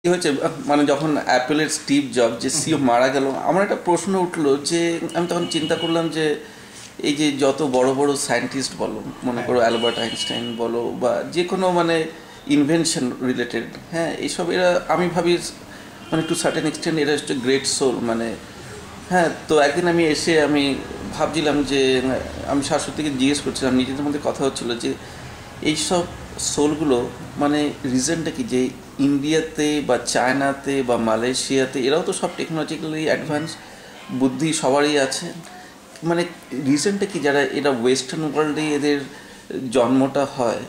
কি হয়েছে মানে যখন অ্যাপেলের স্টিভ জব যে সিও মারা গেল, আমার একটা প্রশ্ন উঠলো যে আমি তখন চিন্তা করলাম যে এই যে যত বড় বড় সায়েন্টিস্ট বলো, মনে করো অ্যালবার্ট আইনস্টাইন বলো বা যে কোনো মানে ইনভেনশন রিলেটেড, হ্যাঁ এইসব এরা আমি ভাবি মানে টু সার্টেন এক্সটেন্ট এরা হচ্ছে গ্রেট সোল মানে। হ্যাঁ, তো একদিন আমি এসে আমি ভাবছিলাম যে আমি শাশ্বতীকে জিজ্ঞেস করছিলাম, নিজেদের মধ্যে কথা হচ্ছিলো যে এইসব সোলগুলো মানে রিজনটা কি যে ইন্ডিয়াতে বা চায়নাতে বা মালয়েশিয়াতে এরাও তো সব টেকনোলজিক্যালি অ্যাডভান্স, বুদ্ধি সবারই আছে, মানে রিজনটা কি যারা এরা ওয়েস্টার্ন ওয়ার্ল্ডে এদের জন্মটা হয়?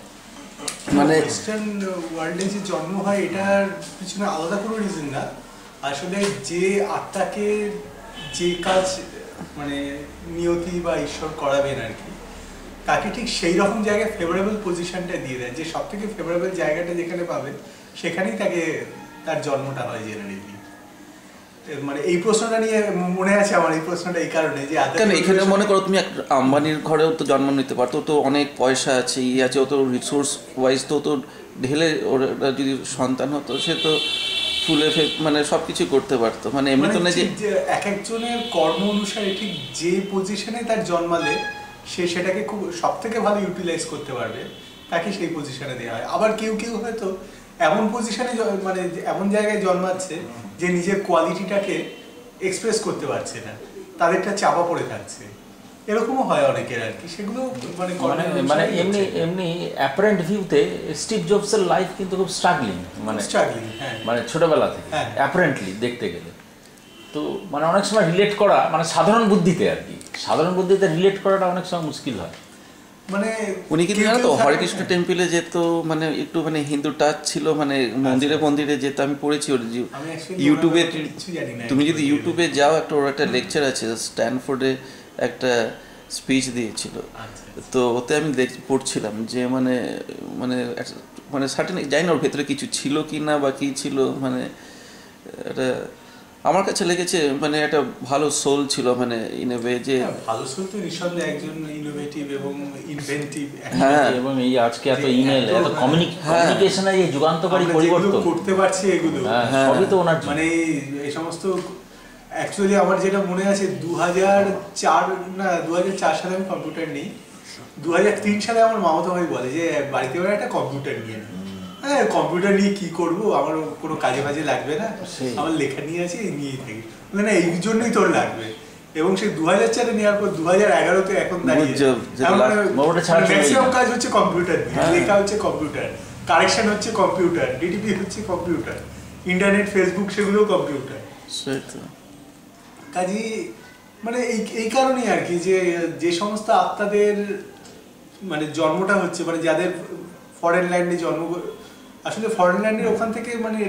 মানে ওয়েস্টার্ন ওয়ার্ল্ডে যে জন্ম হয় এটার পিছনে আলাদা কোনো রিজন না। আসলে যে আত্মাকে যে কাজ মানে নিয়তি বা ঈশ্বর করাবেন আর কি, তাকে ঠিক সেই রকম জায়গায় ফেভারেবল পজিশনটা দিয়ে দেয়, যে সব থেকে ফেভারেবল জায়গাটা যেখানে পাবে সেখানেই তাকে তার জন্মটা হয় জেনারেলি। মানে এই প্রশ্নটা নিয়ে মনে আছে আমার, এই প্রশ্নটা এই কারণে যে কেন এখানে মনে করো তুমি একটা আম্বানির ঘরেও তো জন্ম নিতে পারতো, তো অনেক পয়সা আছে ইয়ে আছে, ও তো রিসোর্স ওয়াইজ তো ঢেলে ওরা যদি সন্তান হতো সে তো ফুলে মানে সব কিছু করতে পারতো, মানে এমনি তো না যে এক একজনের কর্ম অনুসারে ঠিক যে পজিশনে তার জন্মালে সে সেটাকে খুব সব থেকে ভালো ইউটিলাইজ করতে পারবে, তাকে সেই পজিশনে দেওয়া হয়। আবার কেউ কেউ হয়তো এমন পজিশনে মানে এমন জায়গায় জন্মাচ্ছে যে নিজের কোয়ালিটিটাকে এক্সপ্রেস করতে পারছে না, তাদেরটা চাপা পড়ে থাকছে, এরকমও হয় অনেকের আর কি। সেগুলো মানে মানে এমনি এমনি অ্যাপারেন্ট ভিউতে স্টিভ জবসের লাইফ কিন্তু খুব স্ট্রাগলিং, মানে মানে ছোটবেলা থেকে অ্যাপারেন্টলি দেখতে গেলে তো মানে অনেক সময় রিলেট করা মানে সাধারণ বুদ্ধিতে আর কি, সাধারণ বুদ্ধিতে রিলেট করাটা অনেক সময় মুশকিল হয়। মানে উনি কিন্তু জানো তো হরেকৃষ্ণ টেম্পলে যেত, মানে একটু মানে হিন্দু টাচ ছিল, মানে মন্দিরে মন্দিরে যেত, আমি পড়েছি ওর ইউটিউবে, তুমি যদি ইউটিউবে যাও একটা ওর একটা লেকচার আছে স্ট্যানফোর্ডে একটা স্পিচ দিয়েছিল, তো ওতে আমি পড়ছিলাম যে মানে মানে মানে সার্টেন জানি না ওর ভেতরে কিছু ছিল কি না বা কী ছিল, মানে এটা আমার কাছে লেগেছে মানে একটা ভালো সোল ছিল, মানে ইন এ ওয়ে যে ভালো সোল তো নিঃসন্দেহে একজন ইনোভেটিভ এবং ইনভেন্টিভ, হ্যাঁ, এবং এই আজকে এত ইমেল এত কমিউনিকেশনে এই যুগান্তকারী পরিবর্তন করতে পারছি এগুলো সবই তো ওনার, মানে এই সমস্ত অ্যাকচুয়ালি আমার যেটা মনে আছে 2004 সালে আমি কম্পিউটার নিই, 2003 সালে আমার মামাতো ভাই বলে যে বাড়িতে ওরা একটা কম্পিউটার নিয়ে নি। হ্যাঁ, কম্পিউটার নিয়ে কি করবো, আমার কোনো কাজে বাজে লাগবে না, আমার লেখা নিয়ে আছে নিয়েই থাকি, না এই জন্যই তোর লাগবে। এবং সে 2004 নেওয়ার পর 2011-তে এখন দাঁড়িয়ে ম্যাক্সিমাম কাজ হচ্ছে কম্পিউটার দিয়ে, লেখা হচ্ছে কম্পিউটার, কারেকশন হচ্ছে কম্পিউটার, ডিটিপি হচ্ছে কম্পিউটার, ইন্টারনেট ফেসবুক সেগুলোও কম্পিউটার। কাজে মানে এই কারণেই আর কি যে সমস্ত আত্মাদের মানে জন্মটা হচ্ছে, মানে যাদের ফরেন ল্যান্ডে জন্ম, আসলে ফরেন ল্যান্ডের ওখান থেকে মানে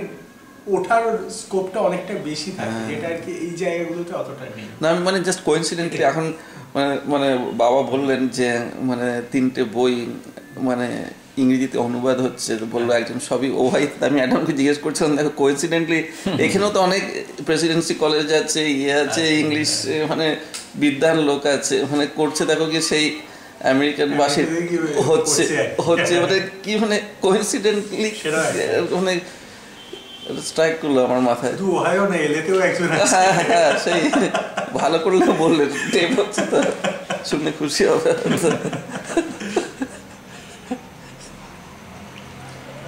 ওঠার স্কোপটা অনেকটা বেশি থাকে, যেটা আর কি এই জায়গাগুলোতে অতটা নেই। না আমি মানে জাস্ট কোইন্সিডেন্টলি এখন মানে মানে বাবা বললেন যে মানে 3টে বই মানে ইংরেজিতে অনুবাদ হচ্ছে, বললো একজন সবই ও ভাই, আমি অ্যাডামকে জিজ্ঞেস করছিলাম দেখো কোইন্সিডেন্টলি এখানেও তো অনেক প্রেসিডেন্সি কলেজ আছে ইয়ে আছে ইংলিশ মানে বিদ্যান লোক আছে, মানে করছে দেখো কি সেই আমেরিকান ভাষী হচ্ছে হচ্ছে মানে কি মানে কোইন্সিডেন্টলি মানে স্ট্রাইক করলো আমার মাথায়। হ্যাঁ সেই ভালো করলে বললেন টেপ হচ্ছে তো শুনে খুশি হবে।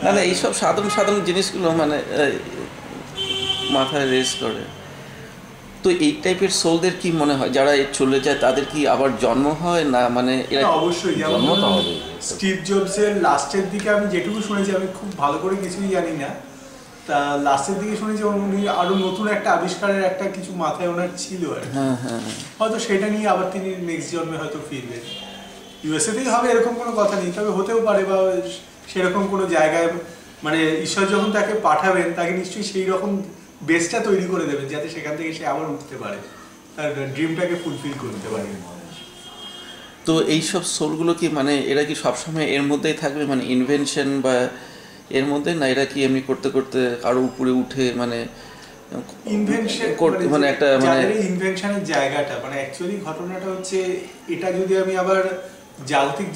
না না এইসব সাধারণ সাধারণ জিনিসগুলো মানে মাথায় রেস করে। তো এই টাইপের সোলদের কি মনে হয় যারা চলে যায় তাদের কি আবার জন্ম হয় না? মানে এরা অবশ্যই স্টিভ জবসের লাস্টের দিকে আমি যেটুকু শুনেছি, আমি খুব ভালো করে কিছুই জানি না, তা লাস্টের দিকে শুনেছি উনি আরো নতুন একটা আবিষ্কারের একটা কিছু মাথায় ওনার ছিল আর হয়তো সেটা নিয়ে আবার তিনি নেক্সট জন্মে হয়তো ফিরবেন। ইউএসএতেই হবে এরকম কোনো কথা নেই, তবে হতেও পারে বা সেরকম কোনো জায়গায় মানে ঈশ্বর যখন তাকে পাঠাবেন তাকে নিশ্চয়ই সেই রকম বেসটা তৈরি করে দেবেন যাতে সেখান থেকে সে আবার উঠতে পারে, তার ড্রিমটাকে ফুলফিল করতে পারে। তো এইসব সোলগুলো কি মানে এরা কি সবসময় এর মধ্যেই থাকবে, মানে ইনভেনশন বা এর মধ্যে, না এরা কি এমনি করতে করতে আরো উপরে উঠে মানে ইনভেনশন মানে একটা মানে ইনভেনশনের জায়গাটা মানে অ্যাকচুয়ালি ঘটনাটা হচ্ছে এটা যদি আমি আবার জাগতিক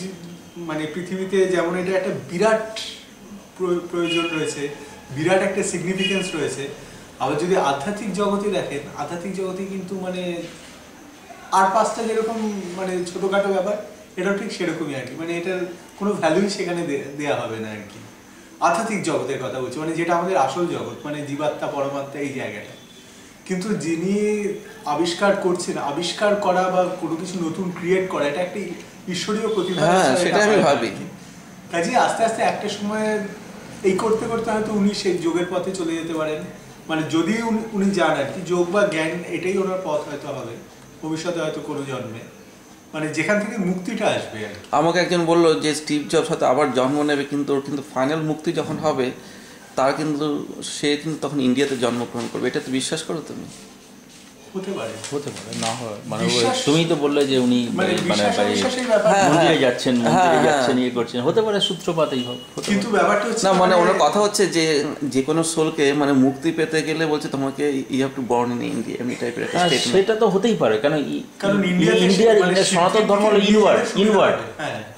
মানে পৃথিবীতে যেমন এটা একটা বিরাট প্রয়োজন রয়েছে বিরাট একটা সিগনিফিকেন্স রয়েছে। আবার যদি আধ্যাত্মিক জগতে দেখেন, আধ্যাত্মিক জগতে কিন্তু মানে আর পাঁচটা যেরকম মানে ছোটখাটো ব্যাপার, এটাও ঠিক সেরকমই আর কি, মানে এটার কোনো ভ্যালুই সেখানে দেওয়া হবে না আর কি। আধ্যাত্মিক জগতের কথা বলছি, মানে যেটা আমাদের আসল জগৎ, মানে জীবাত্মা পরমাত্মা এই জায়গাটা। কিন্তু যিনি আবিষ্কার করছেন, আবিষ্কার করা বা কোনো কিছু নতুন ক্রিয়েট করা, এটা একটা ঈশ্বরীয় প্রতিভা। সেটা আমি ভাবি। কাজে আস্তে আস্তে একটা সময় এই করতে করতে হয়তো উনি সেই যোগের পথে চলে যেতে পারেন, মানে যদি উনি যান আর কি, যোগ বা জ্ঞান এটাই ওনার পথ হয়তো হবে ভবিষ্যতে, হয়তো কোনো জন্মে, মানে যেখান থেকে মুক্তিটা আসবে আর কি। আমাকে একজন বললো যে স্টিভ জবস হয়তো আবার জন্ম নেবে, কিন্তু ওর কিন্তু ফাইনাল মুক্তি যখন হবে তার কিন্তু সে কিন্তু তখন ইন্ডিয়াতে জন্মগ্রহণ করবে। এটা তো বিশ্বাস করো তুমি? হতে পারে না হয়, মানে তুমি তো বললে যে উনি মানে মন্দিরে যাচ্ছেন ইয়ে করছেন, হতে পারে সূত্রপাতেই হবে। কিন্তু ব্যাপারটা হচ্ছে না, মানে ওনার কথা হচ্ছে যে যে কোনো সোলকে মানে মুক্তি পেতে গেলে বলছে তোমাকে you have to born in India, এমনি টাইপের একটা স্টেটমেন্ট। সেটা তো হতেই পারে, কারণ ইন্ডিয়ার সনাতন ধর্ম হলো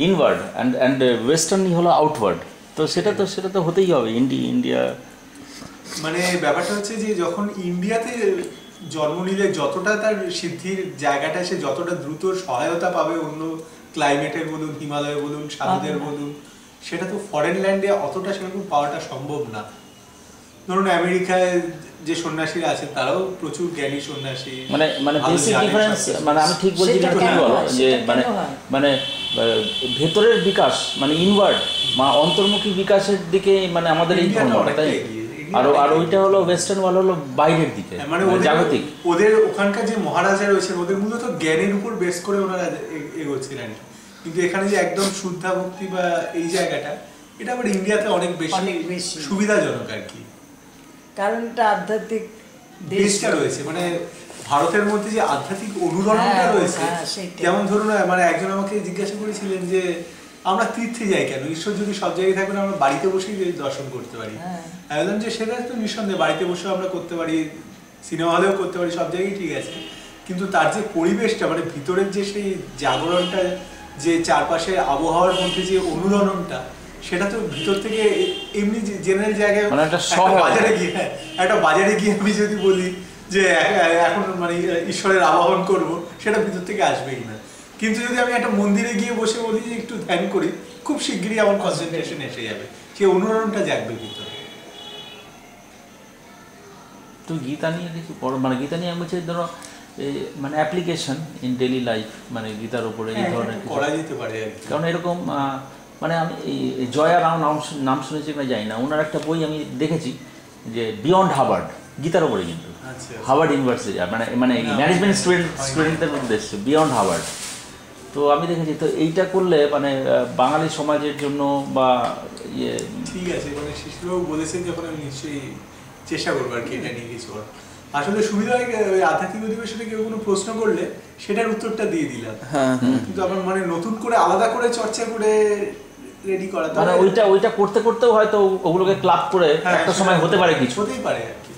ইনওয়ার্ড অ্যান্ড ওয়েস্টার্নই হলো আউটওয়ার্ড। তো সেটা তো হতেই হবে। ইন্ডিয়া মানে ব্যাপারটা হচ্ছে যে যখন ইন্ডিয়াতে জন্ম নিলে যতটা তার সিদ্ধির জায়গাটা, সে যতটা দ্রুত সহায়তা পাবে অন্য ক্লাইমেটের বলুন, হিমালয় বলুন, সাধুদের বলুন, সেটা তো ফরেন ল্যান্ডে অতটা সেরকম পাওয়াটা সম্ভব না। ধরুন আমেরিকায় যে সন্ন্যাসীরা আছেন তারাও প্রচুর জ্ঞানী সন্ন্যাসী, মানে বেসিক ডিফারেন্স, মানে আমি ঠিক বলছি না, ঠিক বলো যে মানে ভেতরের বিকাশ মানে ইনওয়ার্ড বা অন্তর্মুখী বিকাশের দিকে মানে আমাদের এই ধর্মটা, তাই? আর ওইটা হলো ওয়েস্টার্ন ওয়ার্ল্ড হলো বাইরের দিকে, মানে জাগতিক। ওদের ওখানকার যে মহারাজা রয়েছেন ওদের মূলত জ্ঞানের উপর বেস করে ওনারা এগোচ্ছিলেন, কিন্তু এখানে যে একদম শুদ্ধা ভক্তি বা এই জায়গাটা, এটা আবার ইন্ডিয়াতে অনেক বেশি সুবিধাজনক আর কি, কারণ এটা আধ্যাত্মিক দেশটা রয়েছে। মানে ভারতের মধ্যে যে আধ্যাত্মিক অনুরণনটা রয়েছে, যেমন ধরুন মানে একজন আমাকে জিজ্ঞাসা করেছিলেন যে আমরা তীর্থে যাই কেন, ঈশ্বর যদি সব জায়গায় থাকবেন আমরা বাড়িতে বসেই দর্শন করতে পারি। আমি বললাম যে সেটা তো নিঃসন্দেহে বাড়িতে বসেও আমরা করতে পারি, সিনেমা হলেও করতে পারি, সব জায়গায় ঠিক আছে, কিন্তু তার যে পরিবেশটা, মানে ভিতরের যে সেই জাগরণটা, যে চারপাশে আবহাওয়ার মধ্যে যে অনুরণনটা, সেটা তো ভিতর থেকে এমনি জেনারেল জায়গায় একটা বাজারে গিয়ে আমি যদি বলি যে এখন মানে ঈশ্বরের আবাহন করব, সেটা ভিতর থেকে আসবেই না। কিন্তু যদি আমি একটা মন্দিরে গিয়ে বসে বলি যে একটু ধ্যান করি, খুব শিগগিরই আমার কনসেন্ট্রেশন এসে যাবে, সেই অনুরণনটা জাগবে ভিতরে। তো গীতা নিয়ে কিছু মানে গীতা নিয়ে আমি বলছি, ধরো মানে অ্যাপ্লিকেশন ইন ডেইলি লাইফ, মানে গীতার উপরে এই ধরনের করা যেতে পারে। কারণ এরকম মানে আমি এই জয়া রাও নাম শুনেছি কিনা জানি না, ওনার একটা বই আমি দেখেছি যে বিয়ন্ড হার্ভার্ড, গীতার উপরে, কিন্তু হার্ভার্ড ইউনিভার্সিটি, মানে ম্যানেজমেন্ট স্টুডেন্টদের উদ্দেশ্যে বিয়ন্ড হার্ভার্ড। তো আমি দেখেছি, তো এইটা করলে মানে বাঙালি সমাজের জন্য বা ইয়ে ঠিক আছে, মানে শিশুরাও বলেছেন যখন আমি নিশ্চয়ই চেষ্টা করবো আর কি এটা নিয়ে কিছু। আসলে সুবিধা হয় ওই আধ্যাত্মিক অধিবেশনে কেউ কোনো প্রশ্ন করলে সেটার উত্তরটা দিয়ে দিলাম, কিন্তু আমার মানে নতুন করে আলাদা করে চর্চা করে রেডি করা, মানে ওইটা করতে করতেও হয়তো ওগুলোকে ক্লাব করে একটা সময় হতে পারে, কিছু হতেই পারে আর কি।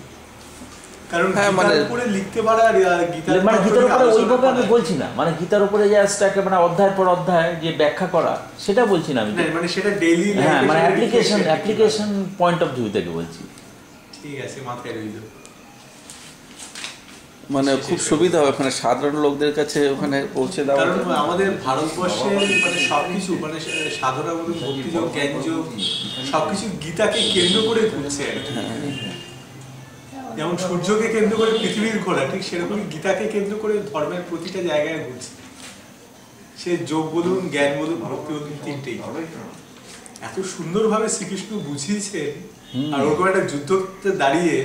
কারণ গীতার উপরে লিখতে পারা আর গীতার উপরে ওইভাবে আমি বলছি না, মানে গীতার উপরে জাস্ট একেবারে অধ্যায়ের পর অধ্যায় যে ব্যাখ্যা করা, সেটা বলছি না আমি, মানে সেটা ডেইলি, হ্যাঁ, মানে অ্যাপ্লিকেশন পয়েন্ট অফ ভিউ থেকে বলছি। ঠিক আছে, মাথায় রইল। মানে খুব সুবিধা হবে ওখানে সাধারণ লোকদের কাছে ওখানে পৌঁছে দেওয়া। কারণ আমাদের ভারতবর্ষে মানে সবকিছু মানে সাধনা বলুন, ভক্তিযোগ, জ্ঞানযোগ, সবকিছু গীতাকে কেন্দ্র করে ঘুরছে আর কি। যেমন সূর্যকে কেন্দ্র করে পৃথিবীর ঘোরা, ঠিক সেরকমই গীতাকে কেন্দ্র করে ধর্মের প্রতিটা জায়গায় ঘুরছে। সে যোগ বলুন, জ্ঞান বলুন, ভক্তি বলুন, তিনটেই এত সুন্দরভাবে শ্রীকৃষ্ণ বুঝিয়েছেন। আর ওরকম একটা যুদ্ধতে দাঁড়িয়ে,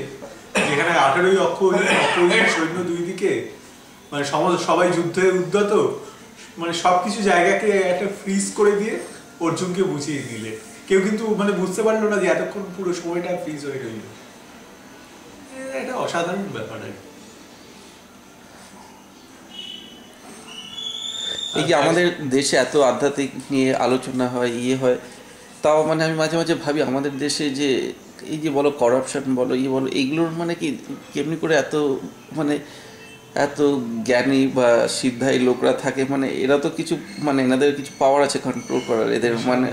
যেখানে 18 অক্ষৌহিনী সৈন্য দুই দিকে, মানে সবাই যুদ্ধে উদ্যত, মানে সবকিছু জায়গাকে একটা ফ্রিজ করে দিয়ে অর্জুনকে বুঝিয়ে দিলে, কেউ কিন্তু মানে বুঝতে পারলো না যে এতক্ষণ পুরো সময়টা ফ্রিজ হয়ে রইল। এটা অসাধারণ ব্যাপার। এই যে আমাদের দেশে এত আধ্যাত্মিক নিয়ে আলোচনা হয়, হয়, তাও মানে আমি মাঝে মাঝে ভাবি আমাদের দেশে যে এই যে বলো করাপশন বলো, বলো, এইগুলোর মানে কি কেমনি করে এত মানে এত জ্ঞানী বা সিদ্ধাই লোকরা থাকে, মানে এরা তো কিছু মানে এনাদের কিছু পাওয়ার আছে কন্ট্রোল করার এদের, মানে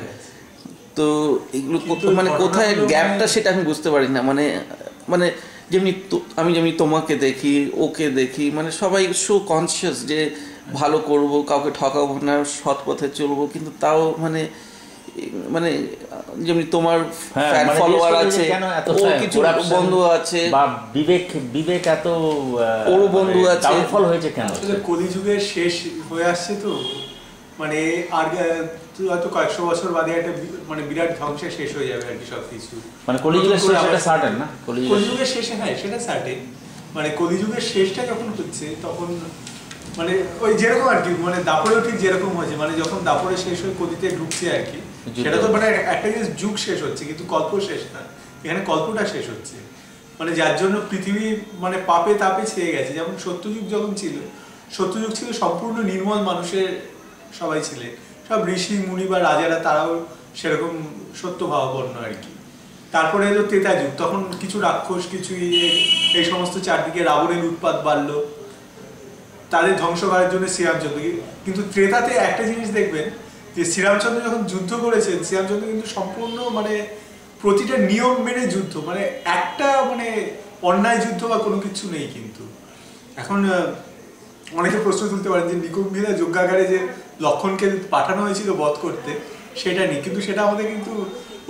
তো তো এগুলো মানে কোথায় গ্যাপটা সেটা আমি বুঝতে পারি না। মানে মানে যেমনি আমি যেমনি তোমাকে দেখি, ওকে দেখি, মানে সবাই সো কনসিয়াস যে ভালো করব, কাউকে ঠকাবো না, সৎ পথে চলবো, কিন্তু তাও মানে মানে যেমনি তোমার ফ্যান ফলোয়ার আছে, ও কিছু বন্ধু আছে, বা বিবেক এত ওর বন্ধু আছে, ডাউনফল হয়েছে কেন? আসলে কলিযুগের শেষ হয়ে আসছে তো, মানে আর হয়তো কয়েকশো বছর বাদে একটা মানে বিরাট ধ্বংসে শেষ হয়ে যাবে আর কি সবকিছু। মানে কলিযুগের শেষ এটা সার্টেন না? কলিযুগের শেষে, হ্যাঁ সেটা সার্টেন। মানে কলিযুগের শেষটা যখন হচ্ছে তখন মানে ওই যেরকম আর কি, মানে দাপরেও ঠিক যেরকম হয়েছে, মানে যখন দাপরে শেষ হয়ে কলিতে ঢুকছে আর কি, সেটা তো মানে একটা জিনিস যুগ শেষ হচ্ছে, কিন্তু কল্প শেষ না, এখানে কল্পটা শেষ হচ্ছে। মানে যার জন্য পৃথিবী মানে পাপে তাপে ছেয়ে গেছে। যেমন সত্যযুগ যখন ছিল, সত্যযুগ ছিল সম্পূর্ণ নির্মল মানুষের সবাই ছিলেন, সব ঋষি মুনি বা রাজারা, তারাও সেরকম সত্যভাবাপন্ন আর কি। তারপরে এলো ত্রেতা যুগ, তখন কিছু রাক্ষস, কিছু এই সমস্ত চারদিকে রাবণের উৎপাত বাড়লো, তাদের ধ্বংস করার জন্য শ্রীরামচন্দ্র। কিন্তু ত্রেতাতে একটা জিনিস দেখবেন যে শ্রীরামচন্দ্র যখন যুদ্ধ করেছেন, শ্রীরামচন্দ্র কিন্তু সম্পূর্ণ মানে প্রতিটা নিয়ম মেনে যুদ্ধ, মানে একটা মানে অন্যায় যুদ্ধ বা কোনো কিছু নেই। কিন্তু এখন অনেকে প্রশ্ন তুলতে পারেন যে নিকুম্ভিদা যজ্ঞাগারে যে লক্ষণকে পাঠানো হয়েছিল বধ করতে, সেটা নেই। কিন্তু সেটা আমাদের কিন্তু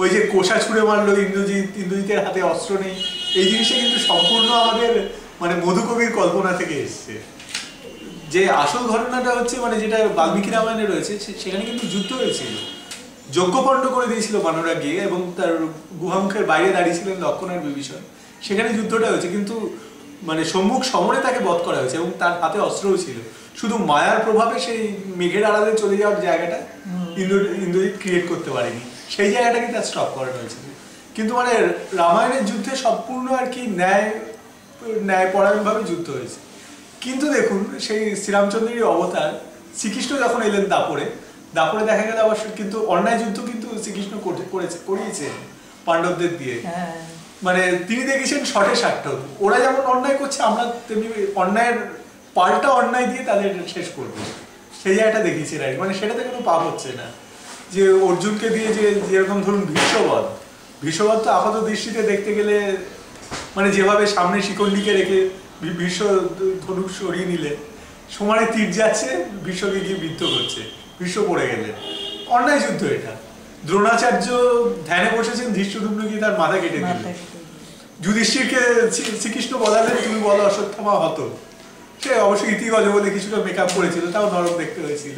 ওই যে কোষা ছুঁড়ে মারলো ইন্দ্রজিতের হাতে অস্ত্র নেই, এই জিনিসটা কিন্তু সম্পূর্ণ আমাদের মানে মধুকবির কল্পনা থেকে এসছে। যে আসল ঘটনাটা হচ্ছে মানে যেটা বাল্মীকি রামায়ণে রয়েছে, সেখানে কিন্তু যুদ্ধ হয়েছিল, যজ্ঞপণ্ড করে দিয়েছিল বানরা গিয়ে, এবং তার গুহামুখের বাইরে দাঁড়িয়েছিলেন লক্ষণ আর বিভীষণ, সেখানে যুদ্ধটা হয়েছে। কিন্তু মানে সম্মুখ সমরে তাকে বধ করা হয়েছে এবং তার হাতে অস্ত্রও ছিল। শুধু মায়ার প্রভাবে সেই মেঘের আড়ালে চলে যাওয়ার জায়গাটা ইন্দ্রজিৎ ক্রিয়েট করতে পারেনি, সেই জায়গাটাকে তার স্টপ করানো হয়েছিল। কিন্তু মানে রামায়ণের যুদ্ধে সম্পূর্ণ আর কি ন্যায়পরায়ণভাবে যুদ্ধ হয়েছে। কিন্তু দেখুন সেই শ্রীরামচন্দ্রেরই অবতার শ্রীকৃষ্ণ যখন এলেন দাপরে দেখা গেল আবার কিন্তু অন্যায় যুদ্ধ কিন্তু শ্রীকৃষ্ণ করিয়েছে পাণ্ডবদের দিয়ে। মানে তিনি দেখেছেন শটে সার্থক, ওরা যেমন অন্যায় করছে আমরা তেমনি অন্যায়ের পাল্টা অন্যায় দিয়ে তাদের শেষ করবো, সেই জায়গাটা দেখিয়েছে। মানে সেটাতে কোনো পাপ হচ্ছে না। যে অর্জুনকে দিয়ে যে যেরকম ধরুন ভীষ্মবধ তো আপাত দৃষ্টিতে দেখতে গেলে মানে যেভাবে সামনে শিকন্ডিকে রেখে ভীষ্ম ধনুক সরিয়ে নিলে, সমানে তীর যাচ্ছে, ভীষ্মকে গিয়ে বিদ্ধ করছে, ভীষ্ম পড়ে গেলেন, অন্যায় যুদ্ধ এটা। দ্রোণাচার্য ধ্যানে বসেছেন, ধৃষ্টদ্যুম্ন গিয়ে তার মাথা কেটে দিল। যুধিষ্ঠিরকে শ্রীকৃষ্ণ বলালেন তুমি বলো অশ্বত্থামা হত, সে অবশ্যই ইতিগজ বলে কিছুটা মেকআপ করেছিল, তাও নরক দেখতে হয়েছিল।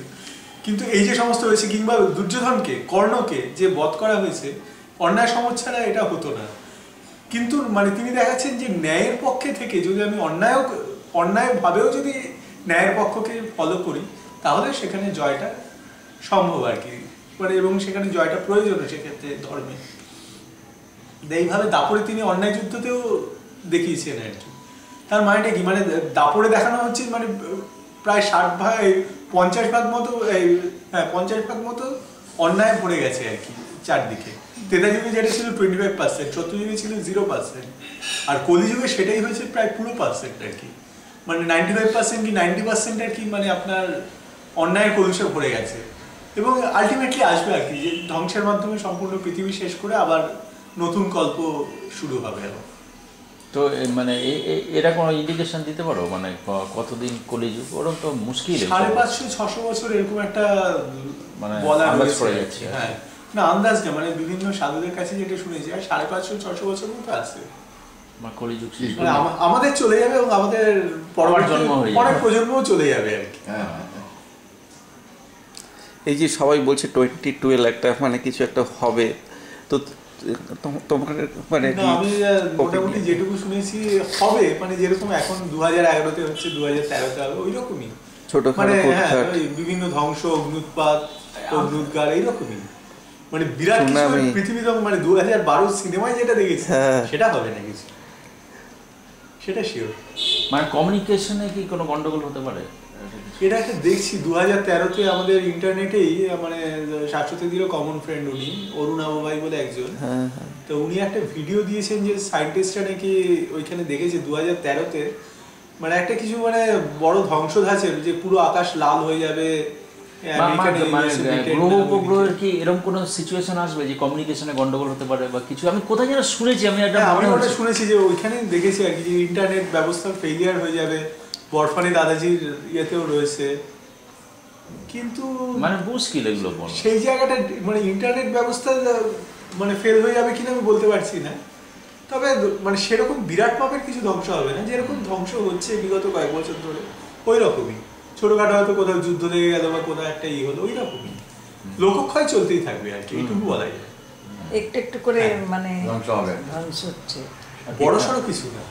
কিন্তু এই যে সমস্ত হয়েছে, কিংবা দুর্যোধনকে, কর্ণকে যে বধ করা হয়েছে, অন্যায় সমাজ ছাড়া এটা হতো না। কিন্তু মানে তিনি দেখাচ্ছেন যে ন্যায়ের পক্ষে থেকে যদি আমি অন্যায়ভাবেও যদি ন্যায়ের পক্ষকে ফলো করি, তাহলে সেখানে জয়টা সম্ভব আর কি, মানে এবং সেখানে জয়টা প্রয়োজনীয় সেক্ষেত্রে ধর্মে। এইভাবে দাপরে তিনি অন্যায় যুদ্ধতেও দেখিয়েছেন আর কি। তার মানেটা কি, মানে দাপরে দেখানো হচ্ছে মানে প্রায় 50 ভাগ মতো, 50 ভাগ মতো অন্যায় পড়ে গেছে আর কি চারদিকে। ত্রেতা যুগে যেটা ছিল 25%, সত্যযুগে ছিল 0%, আর কলিযুগে সেটাই হয়েছে প্রায় পুরো পার্সেন্ট আর কি। মানে 95% কি 90% আর কি মানে আপনার অন্যায়ের কলুষে ভরে গেছে, এবং আলটিমেটলি আসবে আর কি, যে ধ্বংসের মাধ্যমে সম্পূর্ণ পৃথিবী শেষ করে আবার নতুন কল্প শুরু হবে। তো মানে এরা কোনো ইন্ডিকেশন দিতে পারো মানে কতদিন কলিযুগ? ওরকম তো মুশকিল, 550-600 বছর এরকম একটা মানে বলা আন্দাজ করে যাচ্ছে। হ্যাঁ না আন্দাজ না, মানে বিভিন্ন সাধুদের কাছে যেটা শুনেছি, আর 550-600 বছর মতো আছে কলিযুগ শেষ, আমাদের চলে যাবে এবং আমাদের পরের প্রজন্মও চলে যাবে আর কি। এই যে সবাই বলছে 2012 একটা মানে কিছু একটা হবে, তো তোমার মানে আমি মোটামুটি যেটুকু শুনেছি হবে, মানে যেরকম এখন 2011-তে হচ্ছে 2013-তে হবে ওই রকমই, ছোট মানে বিভিন্ন ধ্বংস, অগ্নুৎপাত, অগ্নুৎগার এইরকমই, মানে বিরাট পৃথিবী মানে 2012 সিনেমায় যেটা দেখেছি সেটা হবে না কিছু, সেটা শিওর। মানে কমিউনিকেশনে কি কোনো গন্ডগোল হতে পারে? এটা একটা দেখছি 2013-তে আমাদের ইন্টারনেটেই, মানে শাশ্বতীদেরও কমন ফ্রেন্ড উনি, অরুণ আবুভাই বলে একজন, তো উনি একটা ভিডিও দিয়েছেন যে সায়েন্টিস্টরা নাকি ওইখানে দেখেছে 2013-তে মানে একটা কিছু মানে বড় ধ্বংস ধাঁচের, যে পুরো আকাশ লাল হয়ে যাবে, গ্রহ উপগ্রহের কি এরকম কোনো সিচুয়েশন আসবে যে কমিউনিকেশনে গন্ডগোল হতে পারে বা কিছু? আমি কোথায় যেন শুনেছি, আমি ওটা শুনেছি যে ওইখানে দেখেছি আর কি, যে ইন্টারনেট ব্যবস্থা ফেলিয়ার হয়ে যাবে। বরফানি দাদাজির ইয়েতেও রয়েছে, কিন্তু মানে মুশকিল এগুলো সেই জায়গাটা, মানে ইন্টারনেট ব্যবস্থা মানে ফেল হয়ে যাবে কিনা আমি বলতে পারছি না। তবে মানে সেরকম বিরাট মাপের কিছু ধ্বংস হবে না, যেরকম ধ্বংস হচ্ছে বিগত কয়েক বছর ধরে ওই রকমই। ছোটখাটো হয়তো কোথাও যুদ্ধ লেগে গেল বা কোথাও একটা হলো, ওই রকমই লোকক্ষয় চলতেই থাকবে আর কি, এইটুকু বলা যায়। একটু একটু করে মানে ধ্বংস হচ্ছে, বড়সড় কিছু না।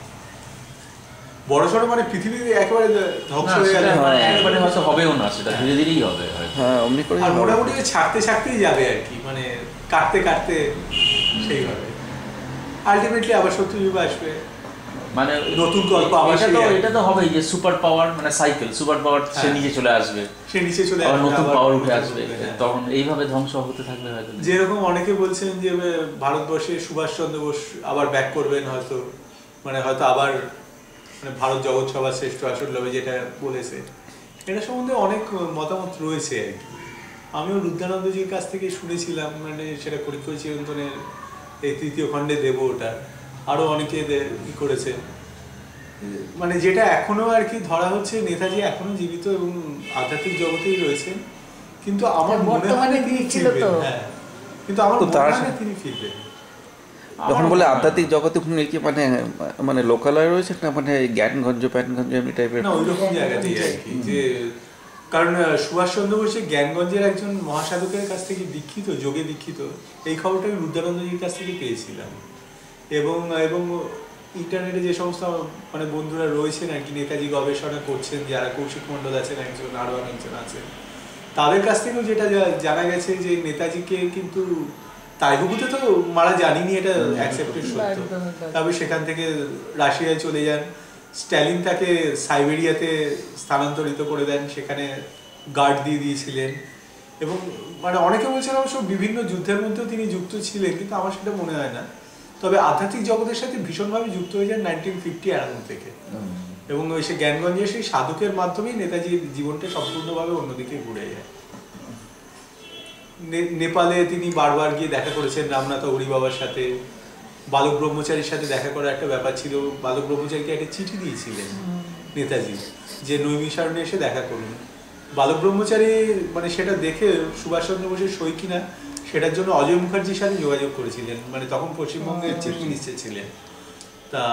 বড়সড় মানে পৃথিবীর একেবারে ধ্বংস হয়ে গেলে একবারে হয়তো হবেও না, সেটা ধীরে ধীরেই হবে। হ্যাঁ, অমনি করে আর মোটামুটি ছাড়তেই যাবে আর কি, মানে কাটতে সেইভাবে আলটিমেটলি আবার শত্রুযুগ আসবে, মানে নতুন গল্প আবার। এটা তো হবেই যে সুপার পাওয়ার, মানে সাইকেল, সুপার পাওয়ার সে নিচে চলে আসবে, আবার নতুন পাওয়ার উঠে আসবে, তখন এইভাবে ধ্বংস হতে থাকবে হয়তো। যেরকম অনেকে বলছেন যে ভারতবর্ষে সুভাষচন্দ্র বোস আবার ব্যাক করবেন হয়তো, মানে হয়তো আবার মানে ভারত জগৎ সভার শ্রেষ্ঠ আসর লবে, যেটা বলেছে, এটা সম্বন্ধে অনেক মতামত রয়েছে আর কি। আমিও রুদ্রানন্দজির কাছ থেকে শুনেছিলাম, মানে সেটা পরীক্ষা চিরন্তনের এই 3য় খণ্ডে দেব ওটা, আরো অনেকে করেছে, মানে যেটা এখনো আর কি ধরা হচ্ছে নেতাজি এখনো জীবিত এবং আধ্যাত্মিক জগতেই রয়েছেন, কিন্তু আমার মনে হয় না তিনি ফিরবেন। হ্যাঁ, কিন্তু আমার মনে হয় না তিনি ফিরবেন। যখন বলে আধ্যাত্মিক জগতে কি মানে মানে লোকালয় রয়েছে না, মানে জ্ঞানগঞ্জ প্যানগঞ্জ এমনি টাইপের? না, ওইরকম জায়গাতেই আর কি, যে কারণ সুভাষচন্দ্র বোস জ্ঞানগঞ্জের একজন মহাসাধকের কাছ থেকে দীক্ষিত, যোগে দীক্ষিত, এই খবরটা আমি রুদ্রানন্দজির কাছ থেকে পেয়েছিলাম। এবং ইন্টারনেটে যে সমস্ত মানে বন্ধুরা রয়েছেন আর কি, নেতাজি গবেষণা করছেন, যারা কৌশিক মণ্ডল আছেন একজন, আরো অনেকজন আছেন, তাদের কাছ থেকেও যেটা জানা গেছে যে নেতাজিকে কিন্তু তাইহুবুতে তো মারা জানিনি, এটা অ্যাকসেপ্টেড সত্য। তবে সেখান থেকে রাশিয়ায় চলে যান, স্ট্যালিন তাকে সাইবেরিয়াতে স্থানান্তরিত করে দেন, সেখানে গার্ড দিয়ে দিয়েছিলেন, এবং মানে অনেকে বলছেন অবশ্য বিভিন্ন যুদ্ধের মধ্যেও তিনি যুক্ত ছিলেন, কিন্তু আমার সেটা মনে হয় না। তবে আধ্যাত্মিক জগতের সাথে ভীষণভাবে যুক্ত হয়ে যান 1950 অ্যারাউন্ড থেকে, এবং ওই সে জ্ঞানগঞ্জে সেই সাধকের মাধ্যমেই নেতাজির জীবনটা সম্পূর্ণভাবে অন্যদিকে ঘুরে যায়। নেপালে তিনি বারবার গিয়ে দেখা করেছেন রামনাথ হরি বাবার সাথে, বালক ব্রহ্মচারীর সাথে দেখা করার একটা ব্যাপার ছিল। বালক ব্রহ্মচারীকে একটা চিঠি দিয়েছিলেন নেতাজি, যে নৈমিষারণে এসে দেখা করুন। বালক ব্রহ্মচারী মানে সেটা দেখে সুভাষচন্দ্র বোসের সই কিনা সেটার জন্য অজয় মুখার্জির সাথে যোগাযোগ করেছিলেন, মানে তখন পশ্চিমবঙ্গের চিফ মিনিস্টার ছিলেন। তা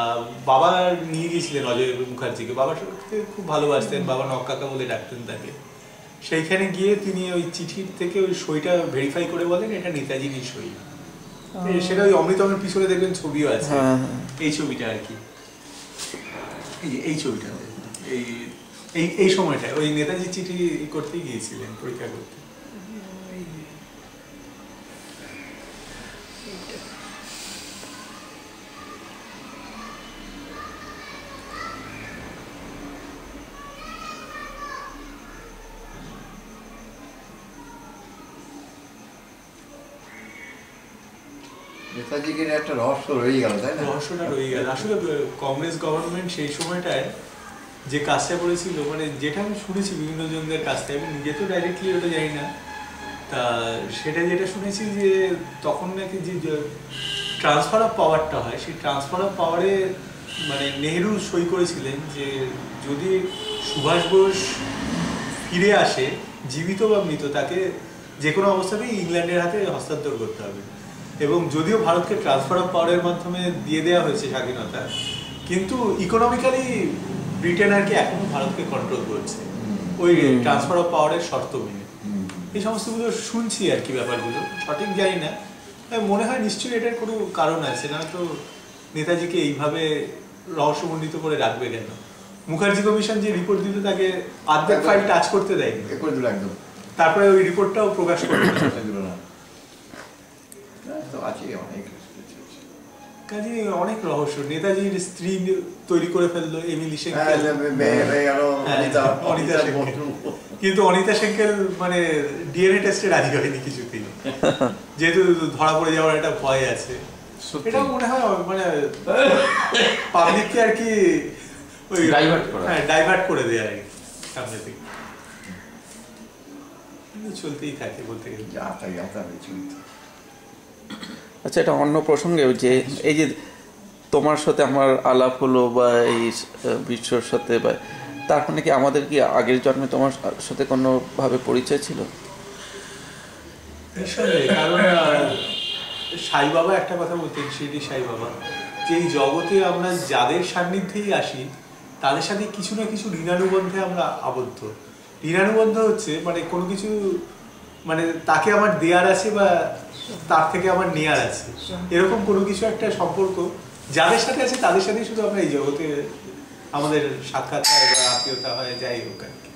বাবা নিয়ে গিয়েছিলেন অজয় মুখার্জিকে, বাবার সাথে খুব ভালোবাসতেন, বাবা নক্কাকা বলে ডাকতেন তাকে। সেইখানে গিয়ে তিনি ওই চিঠির থেকে ওই সইটা ভেরিফাই করে বলেন এটা নেতাজিরই সই। সেটা ওই অমৃতমের পিছনে দেখবেন ছবিও আছে, এই ছবিটা আর কি, এই ছবিটা এই সময়টা ওই নেতাজি চিঠি করতে গিয়েছিলেন, পরীক্ষা করতে। নেতাজির একটা রহস্য রয়ে গেল, তাই না? রহস্যটা রয়ে গেল। আসলে কংগ্রেস গভর্নমেন্ট সেই সময়টায় যে কাজটা করেছিল, মানে যেটা আমি শুনেছি বিভিন্ন জনদের কাছ থেকে, আমি নিজে তো ডাইরেক্টলি ওটা জানি না, তা সেটা যেটা শুনেছি যে তখন নাকি যে ট্রান্সফার অফ পাওয়ারটা হয়, সেই ট্রান্সফার অফ পাওয়ারে মানে নেহেরু সই করেছিলেন যে যদি সুভাষ বোস ফিরে আসে জীবিত বা মৃত, তাকে যে কোনো অবস্থাতেই ইংল্যান্ডের হাতে হস্তান্তর করতে হবে। এবং যদিও ভারতকে ট্রান্সফার অফ পাওয়ারের মাধ্যমে দিয়ে দেওয়া হয়েছে স্বাধীনতা, কিন্তু ইকোনমিক্যালি ব্রিটেন আর কি এখনো ভারতকে কন্ট্রোল করছে ওই ট্রান্সফার অফ পাওয়ারের শর্ত মেনে। এই সমস্তগুলো শুনছি আর কি, ব্যাপারগুলো সঠিক জানি না, মনে হয় নিশ্চয়ই এটার কোনো কারণ আছে, না তো নেতাজিকে এইভাবে রহস্যমণ্ডিত করে রাখবে কেন? মুখার্জি কমিশন যে রিপোর্ট দিল তাকে আর্ধেক ফাইল টাচ করতে দেয়নি, একদম, তারপরে ওই রিপোর্টটাও প্রকাশ করতে না। কাজে অনেক রহস্য। নেতাজির স্ত্রী তৈরি করে ফেললো এমিলি সেনকেল, কিন্তু অনিতা সেনকেল মানে ডিএনএ টেস্টে রাজি হয়নি কিছুতেই, যেহেতু ধরা পড়ে যাওয়ার একটা ভয় আছে। এটা মনে হয় মানে পাবলিককে আর কি ওই ডাইভার্ট করে দেয় আর কি সামনে থেকে। এগুলো চলতেই থাকে বলতে গেলে। যাতায়াত চলতে। আচ্ছা, এটা অন্য প্রসঙ্গে যে এই যে তোমার সাথে আমার আলাপ হলো বা এই বিশ্বর সাথে, বা তার মানে কি আমাদের কি আগের জন্মে তোমার সাথে কোনোভাবে পরিচয় ছিল? কারণ সাই বাবা একটা কথা বলতেন, শিরডি সাই বাবা, যে এই জগতে আমরা যাদের সান্নিধ্যেই আসি তাদের সাথে কিছু না কিছু ঋণানুবন্ধে আমরা আবদ্ধ। ঋণানুবন্ধ হচ্ছে মানে কোনো কিছু মানে তাকে আমার দেয়ার আছে বা তার থেকে আমার নেয়ার আছে, এরকম কোনো কিছু একটা সম্পর্ক যাদের সাথে আছে তাদের সাথেই শুধু আমরা এই জগতে আমাদের সাক্ষাৎ হয় বা আত্মীয়তা হয়, যাই হোক আর কি।